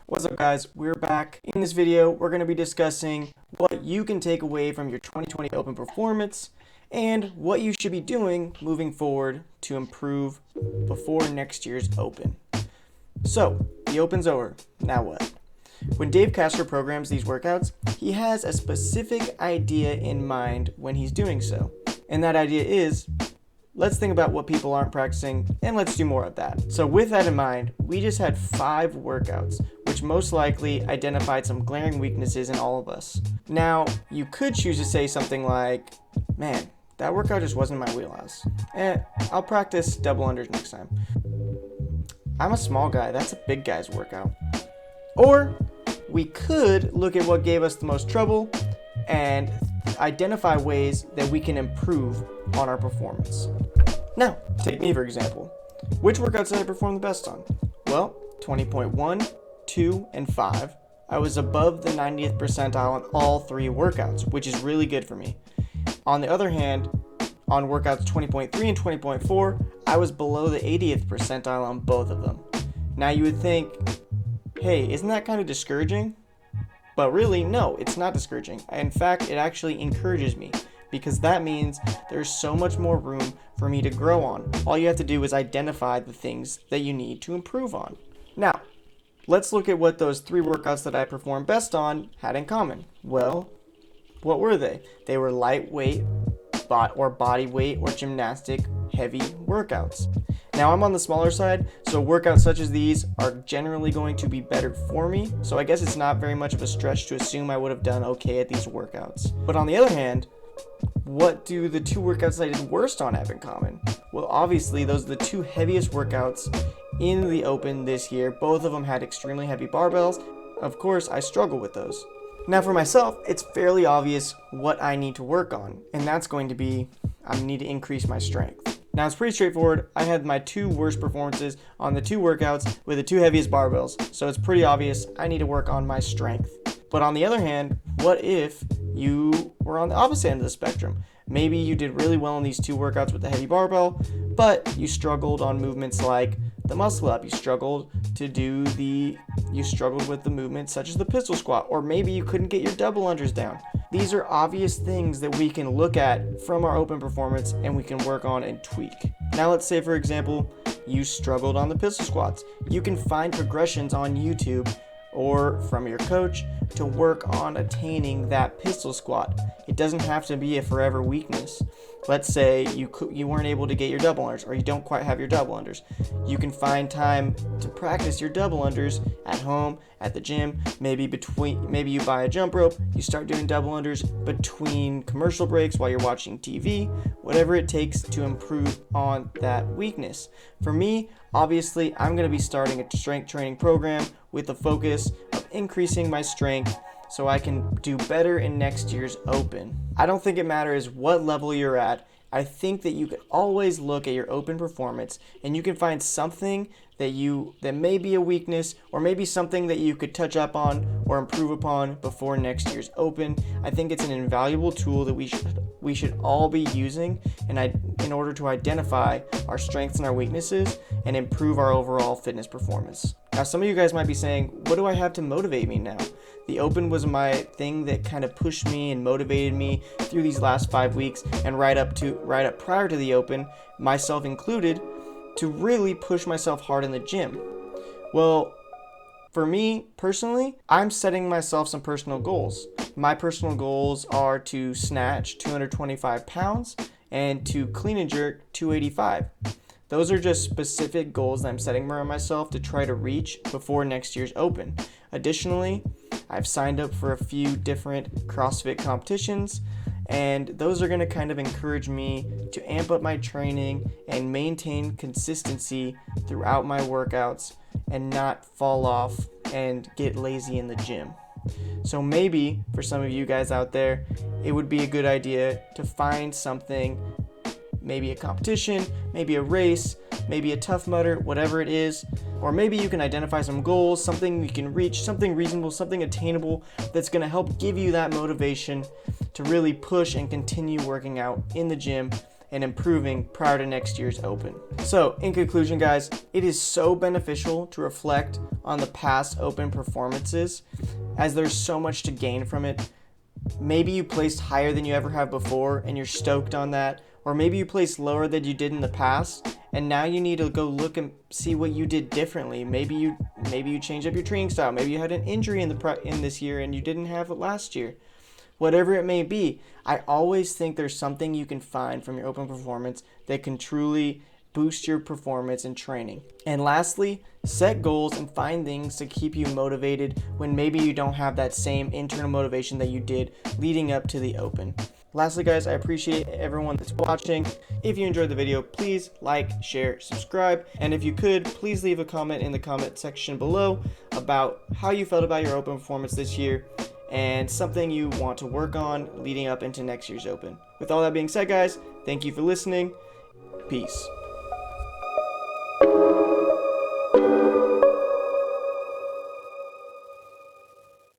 What's up, guys? We're back. In this video, we're going to be discussing what you can take away from your 2020 Open performance and what you should be doing moving forward to improve before next year's Open. So, the Open's over. Now what? When Dave Castro programs these workouts, he has a specific idea in mind when he's doing so. And that idea is, let's think about what people aren't practicing and let's do more of that. So with that in mind, we just had 5 workouts, which most likely identified some glaring weaknesses in all of us. Now, you could choose to say something like, man, that workout just wasn't my wheelhouse. I'll practice double unders next time. I'm a small guy, that's a big guy's workout. Or we could look at what gave us the most trouble and identify ways that we can improve on our performance. Now, take me for example. Which workouts did I perform the best on? Well, 20.1, 2, and 5. I was above the 90th percentile on all 3 workouts, which is really good for me. On the other hand, on workouts 20.3 and 20.4, I was below the 80th percentile on both of them. Now you would think, hey, isn't that kind of discouraging? But really, no, it's not discouraging. In fact, it actually encourages me because that means there's so much more room for me to grow on. All you have to do is identify the things that you need to improve on. Now, let's look at what those 3 workouts that I performed best on had in common. Well, what were they? They were lightweight or body weight or gymnastic heavy workouts. Now I'm on the smaller side, so workouts such as these are generally going to be better for me, so I guess it's not very much of a stretch to assume I would have done okay at these workouts. But on the other hand, what do the 2 workouts I did worst on have in common? Well, obviously those are the 2 heaviest workouts in the Open this year. Both of them had extremely heavy barbells. Of course, I struggle with those. Now for myself, it's fairly obvious what I need to work on, and that's going to be, I need to increase my strength. Now it's pretty straightforward. I had my 2 worst performances on the 2 workouts with the 2 heaviest barbells, so it's pretty obvious I need to work on my strength. But on the other hand, what if you were on the opposite end of the spectrum? Maybe you did really well in these 2 workouts with the heavy barbell, but you struggled on movements like the muscle up. You struggled with the movements such as the pistol squat, or maybe you couldn't get your double unders down. These are obvious things that we can look at from our Open performance and we can work on and tweak. Now let's say, for example, you struggled on the pistol squats. You can find progressions on YouTube or from your coach to work on attaining that pistol squat. It doesn't have to be a forever weakness. Let's say you weren't able to get your double unders, or you don't quite have your double unders. You can find time to practice your double unders at home, at the gym, maybe you buy a jump rope, you start doing double unders between commercial breaks while you're watching TV, whatever it takes to improve on that weakness. For me, obviously, I'm going to be starting a strength training program with the focus of increasing my strength so I can do better in next year's Open. I don't think it matters what level you're at. I think that you can always look at your Open performance and you can find something that may be a weakness, or maybe something that you could touch up on or improve upon before next year's Open. I think it's an invaluable tool that we should all be using in order to identify our strengths and our weaknesses and improve our overall fitness performance. Now, some of you guys might be saying, what do I have to motivate me now? The Open was my thing that kind of pushed me and motivated me through these last 5 weeks, and right up prior to the Open, myself included, to really push myself hard in the gym. Well, for me personally, I'm setting myself some personal goals. My personal goals are to snatch 225 pounds and to clean and jerk 285. Those are just specific goals that I'm setting for myself to try to reach before next year's Open. Additionally, I've signed up for a few different CrossFit competitions, and those are going to kind of encourage me to amp up my training and maintain consistency throughout my workouts and not fall off and get lazy in the gym. So maybe for some of you guys out there, it would be a good idea to find something, maybe a competition, maybe a race, maybe a Tough Mudder, whatever it is. Or maybe you can identify some goals, something you can reach, something reasonable, something attainable that's going to help give you that motivation to really push and continue working out in the gym and improving prior to next year's Open. So, in conclusion, guys, it is so beneficial to reflect on the past Open performances, as there's so much to gain from it. Maybe you placed higher than you ever have before and you're stoked on that, or maybe you placed lower than you did in the past and now you need to go look and see what you did differently. Maybe you changed up your training style. Maybe you had an injury in this year and you didn't have it last year. Whatever it may be, I always think there's something you can find from your Open performance that can truly boost your performance and training. And lastly, set goals and find things to keep you motivated when maybe you don't have that same internal motivation that you did leading up to the Open. Lastly, guys, I appreciate everyone that's watching. If you enjoyed the video, please like, share, subscribe, and if you could, please leave a comment in the comment section below about how you felt about your Open performance this year and something you want to work on leading up into next year's Open. With all that being said, guys, thank you for listening. Peace.